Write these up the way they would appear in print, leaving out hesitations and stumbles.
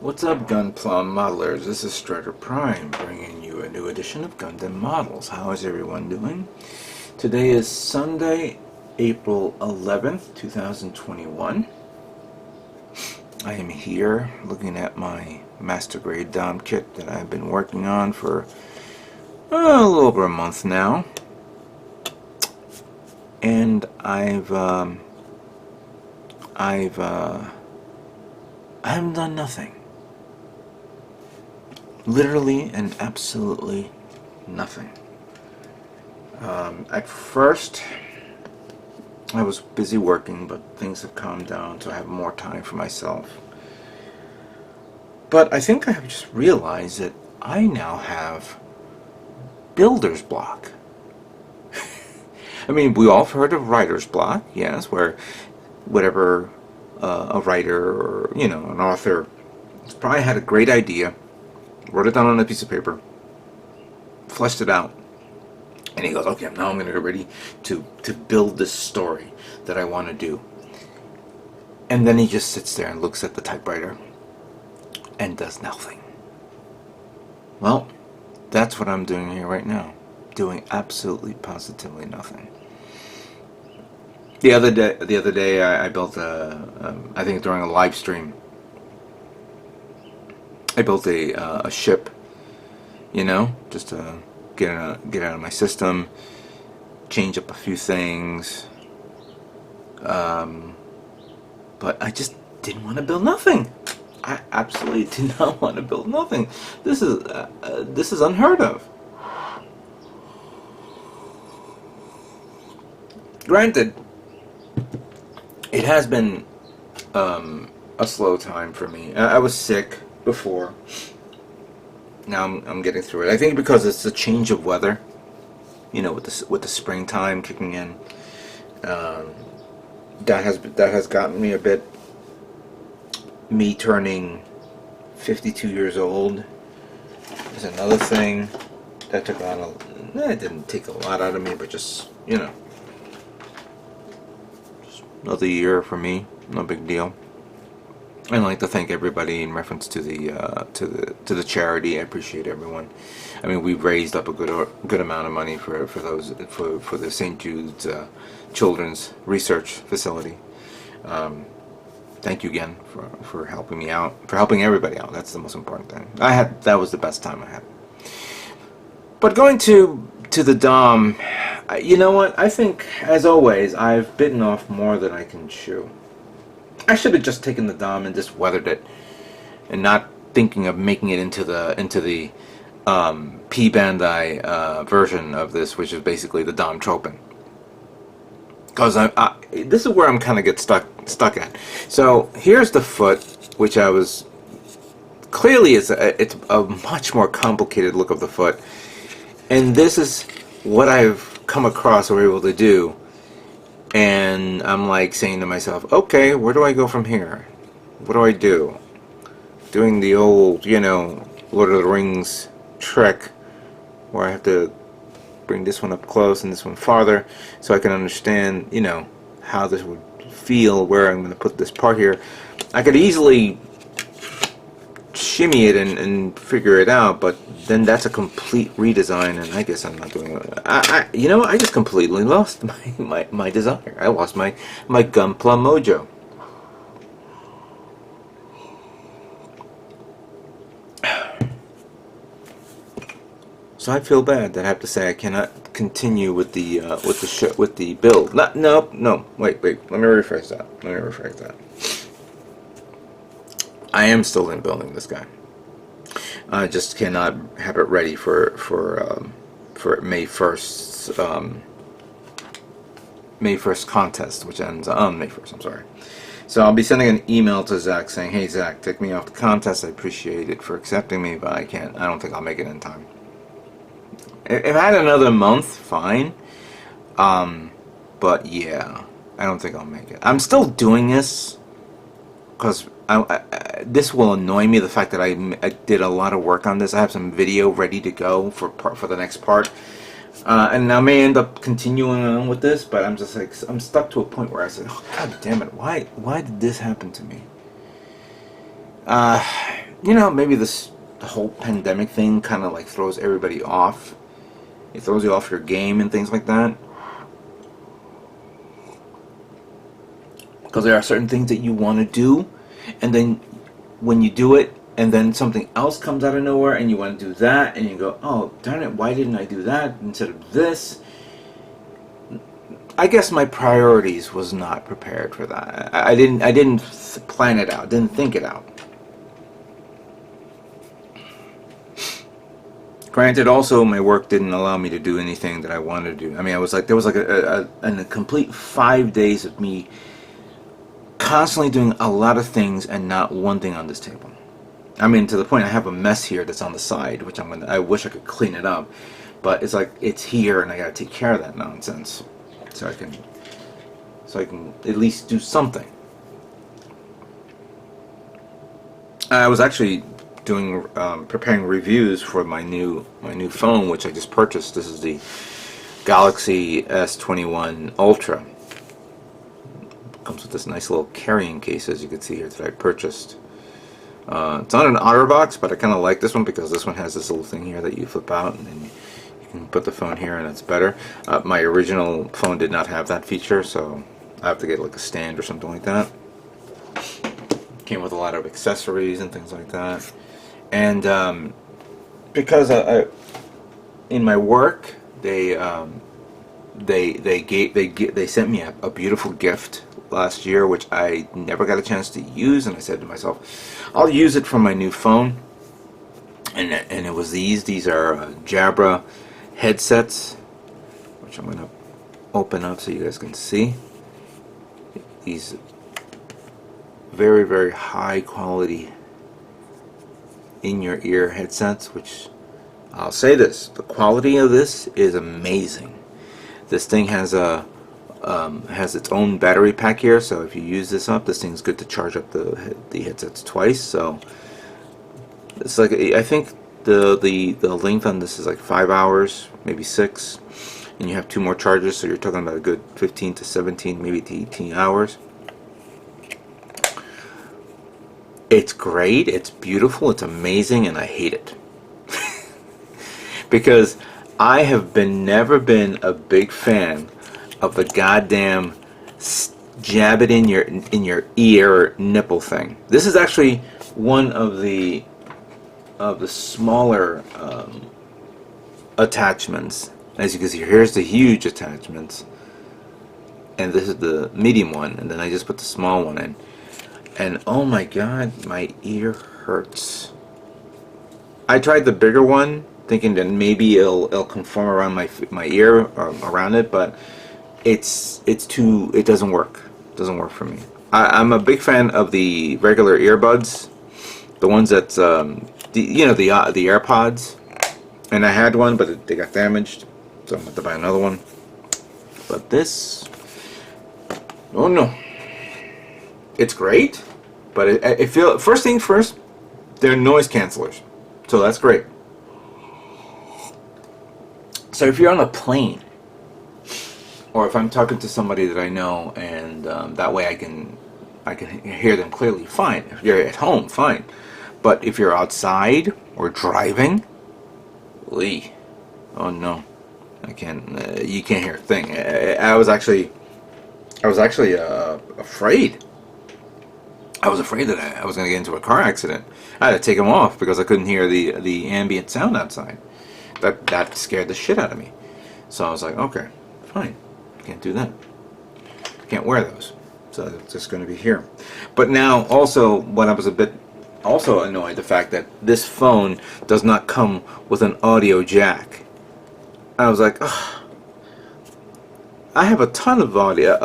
What's up, Gunplum modelers? This is Strider Prime, bringing you a new edition of Gundam Models. How is everyone doing? Today is Sunday, April 11th, 2021. I am here looking at my Master Grade Dom kit that I've been working on for a little over a month now. And I haven't done nothing. Literally and absolutely nothing. At first, I was busy working, but things have calmed down, so I have more time for myself. But I think I have just realized that I now have builder's block. I mean, we all have heard of writer's block, yes, where whatever a writer or, an author probably had a great idea, wrote it down on a piece of paper, fleshed it out, and he goes, okay, now I'm going to get ready to build this story that I want to do. And then he just sits there and looks at the typewriter and does nothing. Well, that's what I'm doing here right now. Doing absolutely, positively nothing. The other day, I built I think during a live stream, I built a ship, just to get out of my system, change up a few things, but I just didn't want to build nothing. I absolutely did not want to build nothing. This is unheard of. Granted, it has been a slow time for me. I was sick before. Now I'm getting through it. I think because it's a change of weather, with the springtime kicking in. That has gotten me a bit. Me turning 52 years old is another thing that took a lot of. It didn't take a lot out of me, but just another year for me, no big deal. I'd like to thank everybody in reference to the charity. I appreciate everyone. I mean, we've raised up a good amount of money for the St. Jude's Children's Research Facility. Thank you again for helping me out, for helping everybody out. That's the most important thing. That was the best time I had. But going to the Dom, you know what? I think, as always, I've bitten off more than I can chew. I should have just taken the Dom and just weathered it, and not thinking of making it into the P Bandai version of this, which is basically the Dom Tropen. Because this is where I'm kind of get stuck at. So here's the foot, which I was clearly it's a much more complicated look of the foot, and this is what I've come across or able to do. And I'm like saying to myself, okay, where do I go from here? What do I do? Doing the old, Lord of the Rings trick, where I have to bring this one up close and this one farther, so I can understand, how this would feel, where I'm going to put this part here. I could easily shimmy it and figure it out, but then that's a complete redesign, and I guess I'm not doing it. I just completely lost my desire. I lost my Gunplum mojo. So I feel bad that I have to say I cannot continue with the build. No. Wait. Let me rephrase that. I am still in building this guy. I just cannot have it ready for May 1st May 1st contest, which ends on May 1st. I'm sorry. So I'll be sending an email to Zach saying, "Hey Zach, take me off the contest. I appreciate it for accepting me, but I don't think I'll make it in time." If I had another month, fine. But yeah, I don't think I'll make it. I'm still doing this because this will annoy me, the fact that I did a lot of work on this. I have some video ready to go for the next part, and I may end up continuing on with this, but I'm just like, I'm stuck to a point where I said, oh, god damn it, why did this happen to me? you know, maybe the whole pandemic thing kind of like throws everybody off. It throws you off your game and things like that. Because there are certain things that you want to do, and then when you do it, and then something else comes out of nowhere, and you want to do that, and you go, oh, darn it, why didn't I do that instead of this? I guess my priorities was not prepared for that. I didn't plan it out, didn't think it out. Granted, also my work didn't allow me to do anything that I wanted to do. I mean, there was like a complete 5 days of me constantly doing a lot of things and not one thing on this table. I mean, to the point I have a mess here that's on the side, which I wish I could clean it up, but it's like it's here and I gotta take care of that nonsense so I can at least do something. I was actually doing preparing reviews for my new phone, which I just purchased. This is the Galaxy S21 Ultra. Comes with this nice little carrying case, as you can see here, that I purchased. It's not an OtterBox, but I kind of like this one because this one has this little thing here that you flip out and then you can put the phone here and it's better. My original phone did not have that feature, so I have to get like a stand or something like that. Came with a lot of accessories and things like that. And because in my work they sent me a beautiful gift last year, which I never got a chance to use, and I said to myself, I'll use it for my new phone. And it was these are Jabra headsets, which I'm gonna open up so you guys can see. These very, very high quality in-your-ear headsets, which I'll say this, the quality of this is amazing. This thing has its own battery pack here, so if you use this up, this thing's good to charge up the headsets twice. So it's like, I think the length on this is like 5 hours, maybe 6, and you have 2 more charges, so you're talking about a good 15 to 17, maybe to 18 hours. It's great, it's beautiful, it's amazing, and I hate it. Because I have never been a big fan of the goddamn jab it in your ear nipple thing. This is actually one of the smaller attachments. As you can see, here's the huge attachments, and this is the medium one, and then I just put the small one in. And oh my god, my ear hurts. I tried the bigger one, thinking that maybe it'll conform around my ear or around it, but it doesn't work. It doesn't work for me. I'm a big fan of the regular earbuds, the ones that's the AirPods, and I had one, but they got damaged, so I'm going to buy another one. But this, oh no, it's great, but it feels, first thing first, they're noise cancelers, so that's great. So if you're on a plane, or if I'm talking to somebody that I know, and that way I can hear them clearly, fine. If you're at home, fine. But if you're outside or driving, oh no, I can't. You can't hear a thing. I was actually afraid. I was afraid that I was going to get into a car accident. I had to take them off because I couldn't hear the ambient sound outside. That scared the shit out of me. So I was like, okay, fine. Can't do that. Can't wear those. So it's just going to be here. But now, also, when I was a bit also annoyed, the fact that this phone does not come with an audio jack. I was like, ugh. I have a ton of audio,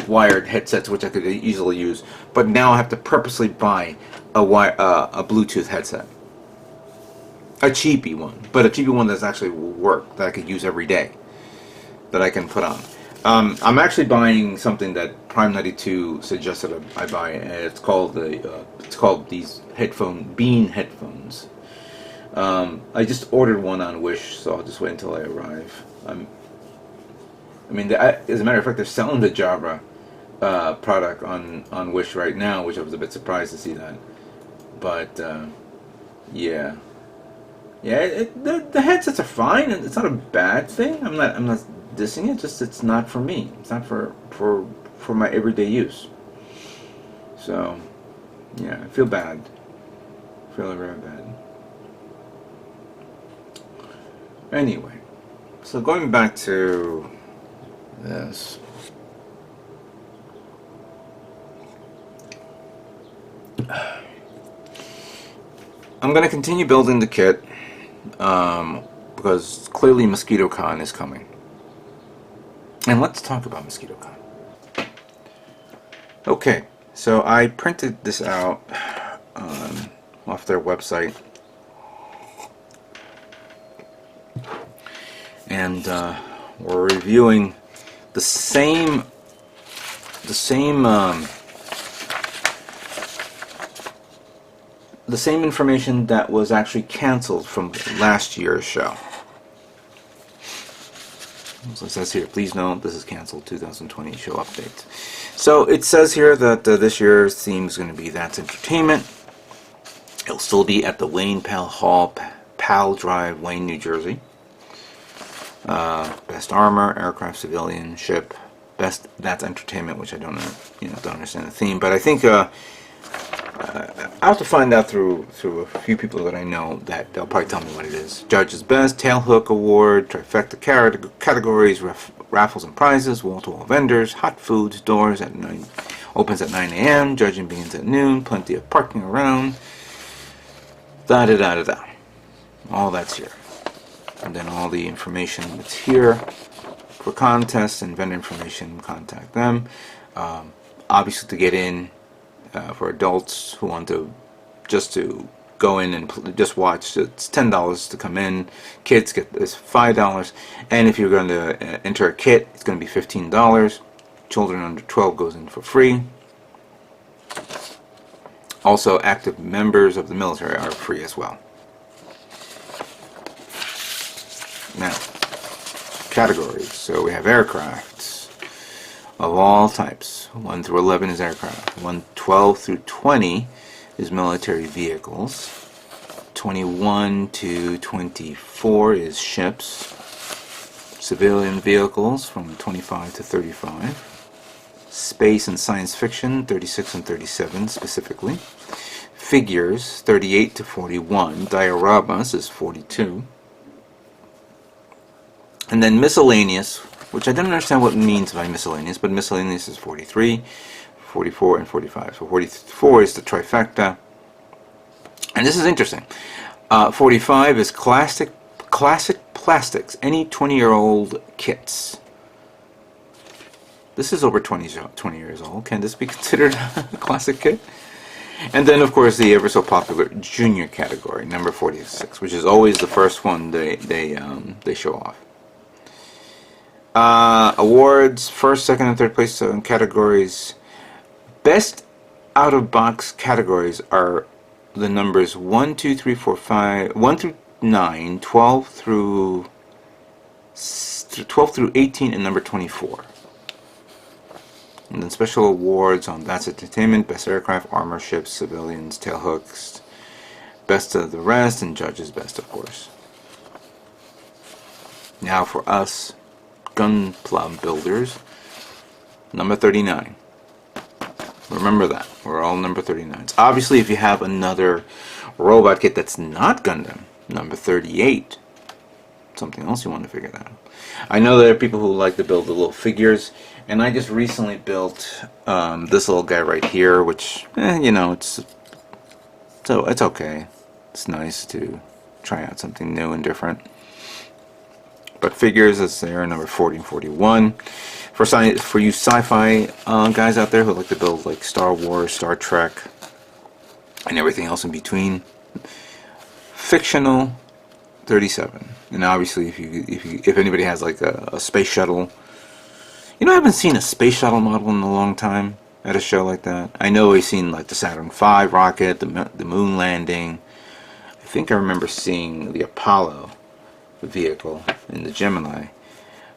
wired headsets which I could easily use, but now I have to purposely buy a Bluetooth headset. A cheapy one, but a cheapy one that's actually will work, that I could use every day, that I can put on. I'm actually buying something that Prime 92 suggested I buy. It's called these Bean headphones. I just ordered one on Wish, so I'll just wait until I arrive. As a matter of fact, they're selling the Jabra product on Wish right now, which I was a bit surprised to see that. But yeah, the headsets are fine, and it's not a bad thing. I'm not dissing it. Just it's not for me. It's not for my everyday use. So yeah, I feel bad. I feel very bad. Anyway, so going back to this. I'm going to continue building the kit because clearly Mosquito Con is coming. And let's talk about Mosquito Con. Okay, so I printed this out off their website. And we're reviewing the same information that was actually canceled from last year's show. So it says here, please note this is canceled 2020 show update. So it says here that this year's theme is going to be That's Entertainment. It'll still be at the Wayne Pal Hall, Pal Drive, Wayne, New Jersey. Best armor, aircraft, civilian, ship. Best That's Entertainment, which I don't understand the theme, but I think I'll have to find out through a few people that I know that they'll probably tell me what it is. Judge's Best, Tailhook Award, Trifecta categories, raffles and prizes, wall-to-wall vendors, hot foods, doors at 9, opens at 9 a.m., judging begins at noon, plenty of parking around, da-da-da-da-da. All that's here. And then all the information that's here for contests and vendor information, contact them. Obviously to get in, for adults who want to go in and just watch, it's $10 to come in. Kids get this $5, and if you're going to enter a kit, it's going to be $15. Children under 12 goes in for free. Also, active members of the military are free as well. Now, categories. So we have aircraft of all types. 1 through 11 is aircraft. 12 through 20 is military vehicles. 21 to 24 is ships. Civilian vehicles from 25 to 35. Space and science fiction, 36 and 37 specifically. Figures, 38 to 41. Dioramas is 42. And then miscellaneous, which I don't understand what it means by miscellaneous, but miscellaneous is 43, 44, and 45. So 44 is the trifecta. And this is interesting. 45 is classic plastics, any 20-year-old kits. This is over 20 years old. Can this be considered a classic kit? And then, of course, the ever so popular junior category, number 46, which is always the first one they show off. Awards, first, second, and third place categories. Best out-of-box categories are the numbers 1, 2, 3, 4, 5, 1 through 9, 12 through 18, and number 24. And then special awards on That's Entertainment, Best Aircraft, Armor, Ships, Civilians, Tailhooks, Best of the Rest, and Judge's Best, of course. Now for us Gunpla builders, number 39. Remember that. We're all number 39s. Obviously, if you have another robot kit that's not Gundam, number 38. Something else you want to figure out. I know there are people who like to build the little figures, and I just recently built this little guy right here, which, it's okay. It's nice to try out something new and different. But figures, as they are number 40 and 41. For you sci-fi guys out there who like to build like Star Wars, Star Trek, and everything else in between, fictional 37. And obviously, if anybody has like a space shuttle, I haven't seen a space shuttle model in a long time at a show like that. I know we've seen like the Saturn V rocket, the moon landing. I think I remember seeing the Apollo vehicle in the Gemini,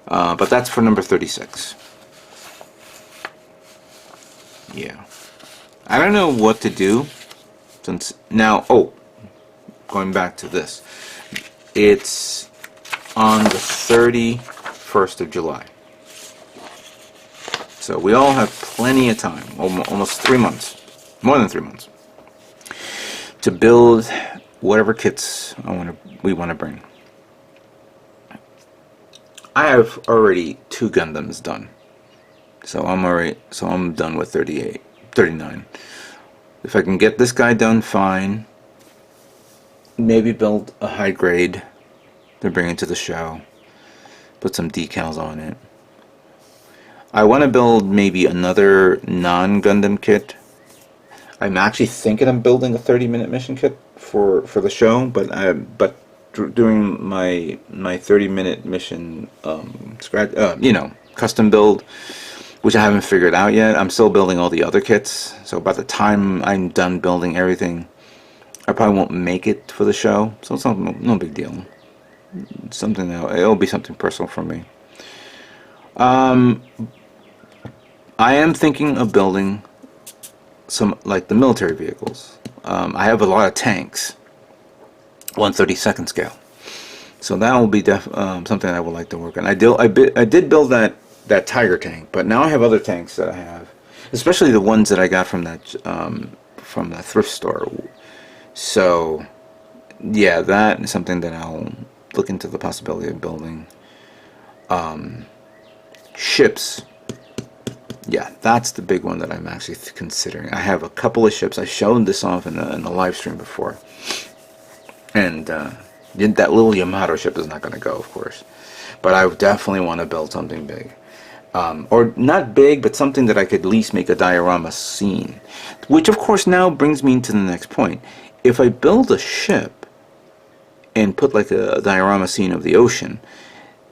but that's for number 36. Yeah, I don't know what to do Since now, oh, going back to this, it's on the 31st of July. So we all have plenty of time, almost 3 months, more than 3 months, to build whatever kits we want to bring. I have already 2 Gundams done, so I'm done with 39. If I can get this guy done, fine. Maybe build a high grade to bring into the show. Put some decals on it. I want to build maybe another non-Gundam kit. I'm actually thinking of building a 30-minute mission kit for the show, but during my 30-minute mission custom build, which I haven't figured out yet. I'm still building all the other kits, so by the time I'm done building everything, I probably won't make it for the show. So it's no big deal. It'll be something personal for me. I am thinking of building some, like the military vehicles. I have a lot of tanks, 1/32 scale, so that will be something I would like to work on. I did build that Tiger tank, but now I have other tanks that I have, especially the ones that I got from that thrift store. So yeah, that is something that I'll look into the possibility of building. Ships. Yeah, that's the big one that I'm actually considering. I have a couple of ships. I showed this off in the live stream before. And that little Yamato ship is not going to go, of course. But I definitely want to build something big. Or not big, but something that I could at least make a diorama scene. Which, of course, now brings me to the next point. If I build a ship and put like a diorama scene of the ocean,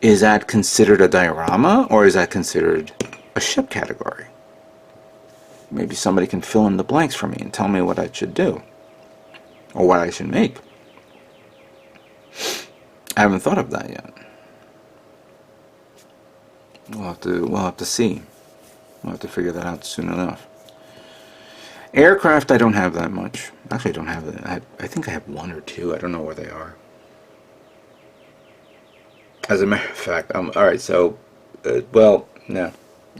is that considered a diorama, or is that considered a ship category? Maybe somebody can fill in the blanks for me and tell me what I should do, or what I should make. I haven't thought of that yet. We'll have to see. We'll have to figure that out soon enough. Aircraft, I don't have that much. Actually, I don't have that. I think I have 1 or 2. I don't know where they are. As a matter of fact, alright, so, well, no,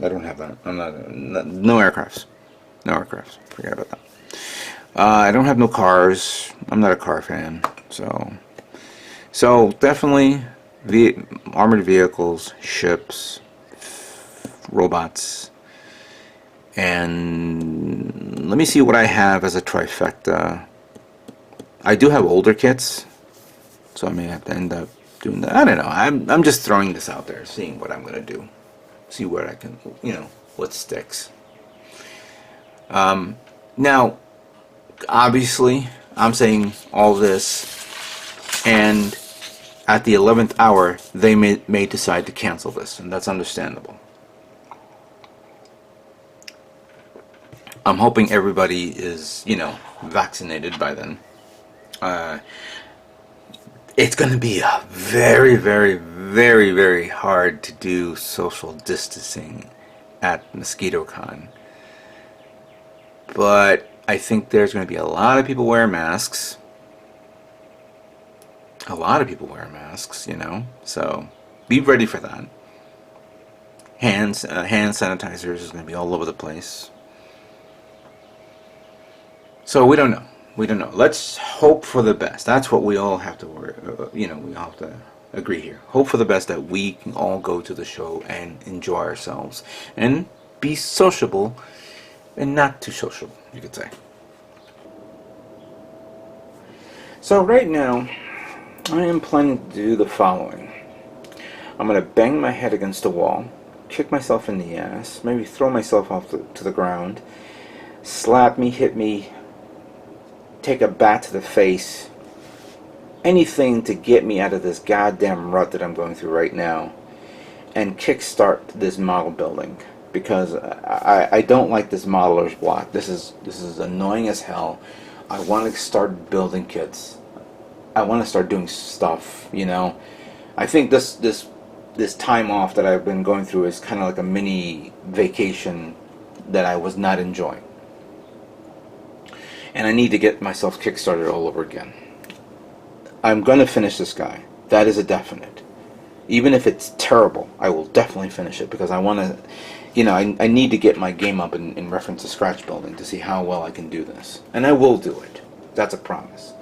I don't have that. No aircrafts. No aircrafts. Forget about that. I don't have no cars. I'm not a car fan, so definitely armored vehicles, ships, robots, and let me see what I have as a trifecta. I do have older kits, so I may have to end up doing that. I don't know. I'm just throwing this out there, seeing what I'm gonna do, see where I can, what sticks. Now, obviously, I'm saying all this, and at the 11th hour, they may decide to cancel this, and that's understandable. I'm hoping everybody is, vaccinated by then. It's going to be a very, very, very, very hard to do social distancing at Mosquito Con. But I think there's going to be a lot of people wearing masks. A lot of people wear masks, so be ready for that. Hand sanitizers is going to be all over the place. So we don't know. We don't know. Let's hope for the best. That's what we all have to worry. We all have to agree here. Hope for the best that we can all go to the show and enjoy ourselves and be sociable and not too sociable, you could say. So right now, I am planning to do the following. I'm going to bang my head against the wall, kick myself in the ass, maybe throw myself off to the ground, slap me, hit me, take a bat to the face, anything to get me out of this goddamn rut that I'm going through right now, and kickstart this model building, because I don't like this modeler's block. This is annoying as hell. I want to start building kits. I want to start doing stuff, I think this time off that I've been going through is kind of like a mini vacation that I was not enjoying. and I need to get myself kickstarted all over again. I'm going to finish this guy. That is a definite. Even if it's terrible, I will definitely finish it, because I want to, you know, I need to get my game up in reference to scratch building to see how well I can do this. And I will do it. That's a promise.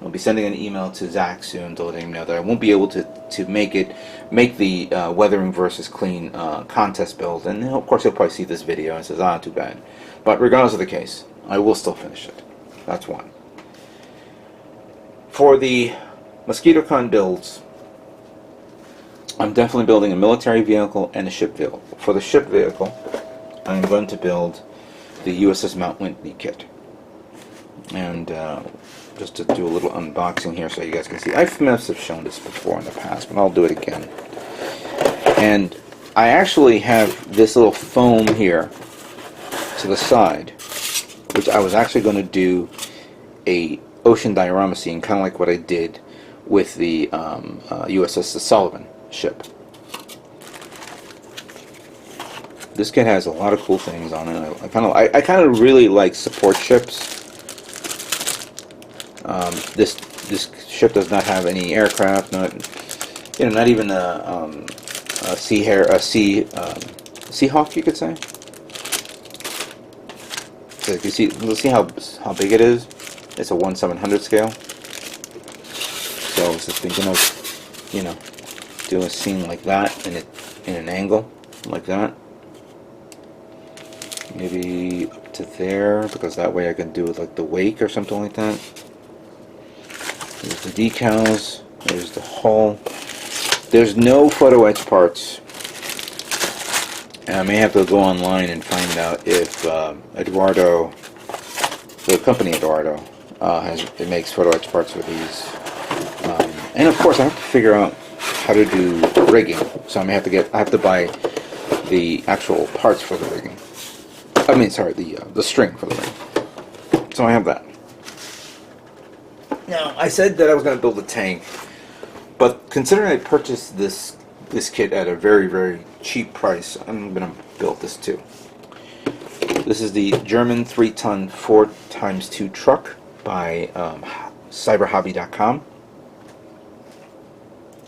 I'll be sending an email to Zach soon to let him know that I won't be able to make the weathering versus clean contest build. And of course he'll probably see this video and says, ah, too bad. But regardless of the case, I will still finish it. That's one. For the Mosquitocon builds, I'm definitely building a military vehicle and a ship vehicle. For the ship vehicle, I'm going to build the USS Mount Whitney kit. And just to do a little unboxing here so you guys can see. I must have shown this before in the past, but I'll do it again. And I actually have this little foam here to the side, which I was actually going to do a ocean diorama scene, kind of like what I did with the USS the Sullivan ship. This kit has a lot of cool things on it. I kind of really like support ships. This ship does not have any aircraft, not even a Seahawk, you could say. So if you see, let's see how big it is. It's a 1/700 scale. So I was just thinking of, you know, doing a scene like that in an angle like that. Maybe up to there, because that way I can do it like the wake or something like that. There's the decals. There's the hull. There's no photo etch parts. And I may have to go online and find out if Eduardo, the company Eduardo, it makes photo etch parts for these. And of course, I have to figure out how to do rigging. So I have to buy the actual parts for the rigging. I mean, sorry, the string for the ring. So I have that. Now, I said that I was going to build a tank, but considering I purchased this kit at a very, very cheap price, I'm going to build this too. This is the German 3-ton 4x2 truck by cyberhobby.com.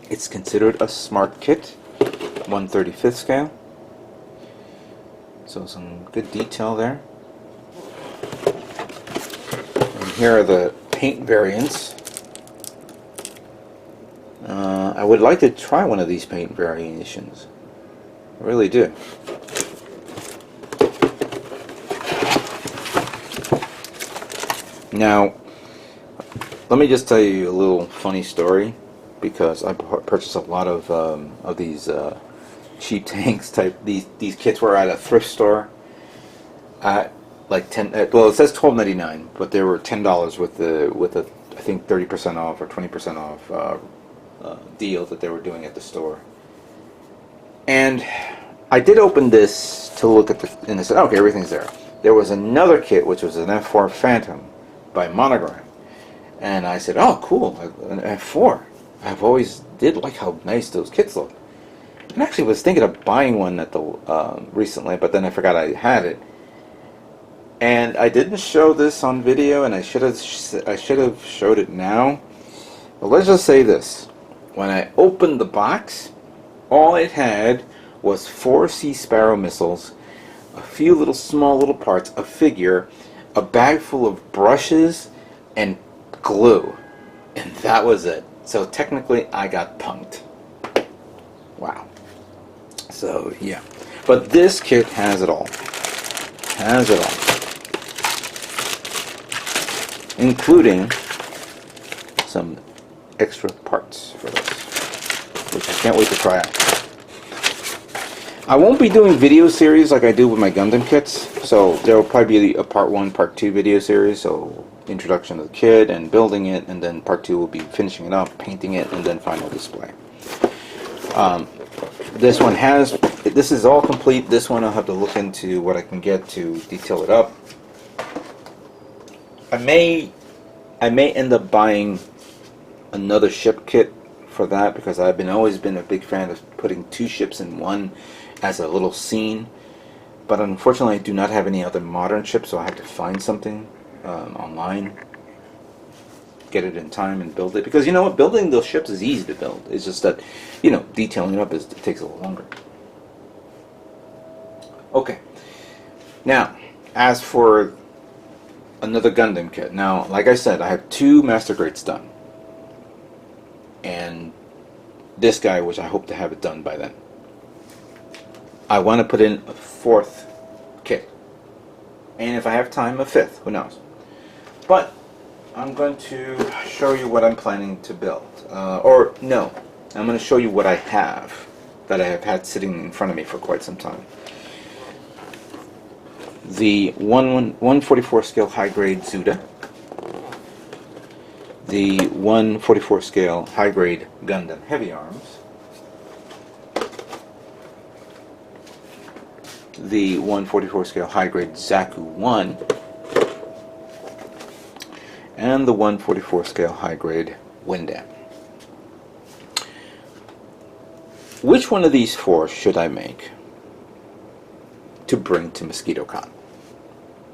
It's considered a smart kit, 1/35th scale. So some good detail there. And here are the paint variants. I would like to try one of these paint variations. I really do. Now, let me just tell you a little funny story, because I purchased a lot of these cheap tanks type. These kits were at a thrift store at like well, it says $12.99, but they were $10 with a I think 30% off or 20% off deal that they were doing at the store. And I did open this to look at and I said, okay, everything's there. There was another kit which was an F4 Phantom by Monogram, and I said, oh, cool, an F4. I've always did like how nice those kits look. And actually was thinking of buying one at the recently, but then I forgot I had it. And I didn't show this on video, and I should have showed it now. But let's just say this: when I opened the box, all it had was 4 Sea Sparrow missiles, a few small little parts, a figure, a bag full of brushes, and glue, and that was it. So technically, I got punked. Wow. So yeah, but this kit has it all. Has it all, including some extra parts for this, which I can't wait to try out. I won't be doing video series like I do with my Gundam kits, so there will probably be a part 1, part 2 video series. So introduction to the kit and building it, and then part 2 will be finishing it up, painting it, and then final display. This is all complete. This one I'll have to look into what I can get to detail it up. I may end up buying another ship kit for that, because I've always been a big fan of putting 2 ships in one as a little scene. But unfortunately, I do not have any other modern ships, so I have to find something online, get it in time and build it. Because you know what, building those ships is easy to build. It's just that, you know, detailing it up it takes a little longer. Okay. Now, as for another Gundam kit. Now, like I said, I have 2 master grades done. And this guy, which I hope to have it done by then. I want to put in a 4th kit. And if I have time, a 5th. Who knows? But I'm going to show you what I'm planning to build. Or, no. I'm going to show you what I have that I have had sitting in front of me for quite some time. The 144 scale high grade Zuda, the 144 scale high grade Gundam Heavy Arms, the 144 scale high grade Zaku 1, and the 144 scale high grade Gundam. Which one of these 4 should I make to bring to Mosquito Con?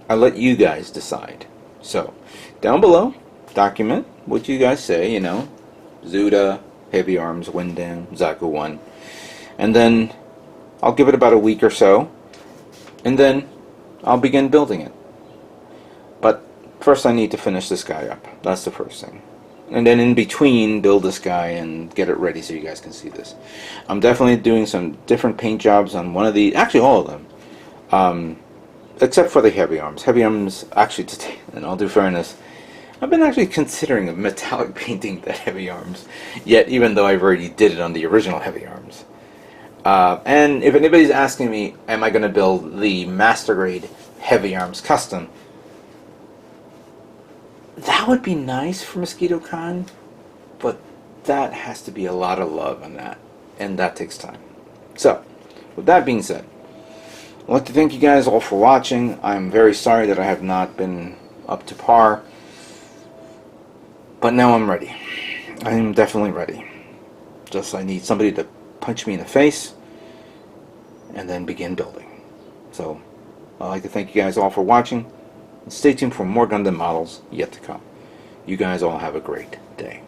I'll let you guys decide. So, down below, document what you guys say, you know, Zuda, Heavy Arms, Gundam, Zaku 1. And then I'll give it about a week or so, and then I'll begin building it. But first I need to finish this guy up. That's the first thing. And then in between, build this guy and get it ready so you guys can see this. I'm definitely doing some different paint jobs on one of the, actually all of them. Except for the Heavy Arms. Heavy Arms, actually, today, in all due fairness, I've been actually considering metallic painting the Heavy Arms, yet even though I've already did it on the original Heavy Arms. And if anybody's asking me, am I going to build the Master Grade Heavy Arms Custom, that would be nice for Mosquito Con, but that has to be a lot of love on that, and that takes time. So, with that being said, I'd like to thank you guys all for watching. I'm very sorry that I have not been up to par, but now I'm ready. I am definitely ready. Just I need somebody to punch me in the face and then begin building. So I'd like to thank you guys all for watching, and stay tuned for more Gundam models yet to come. You guys all have a great day.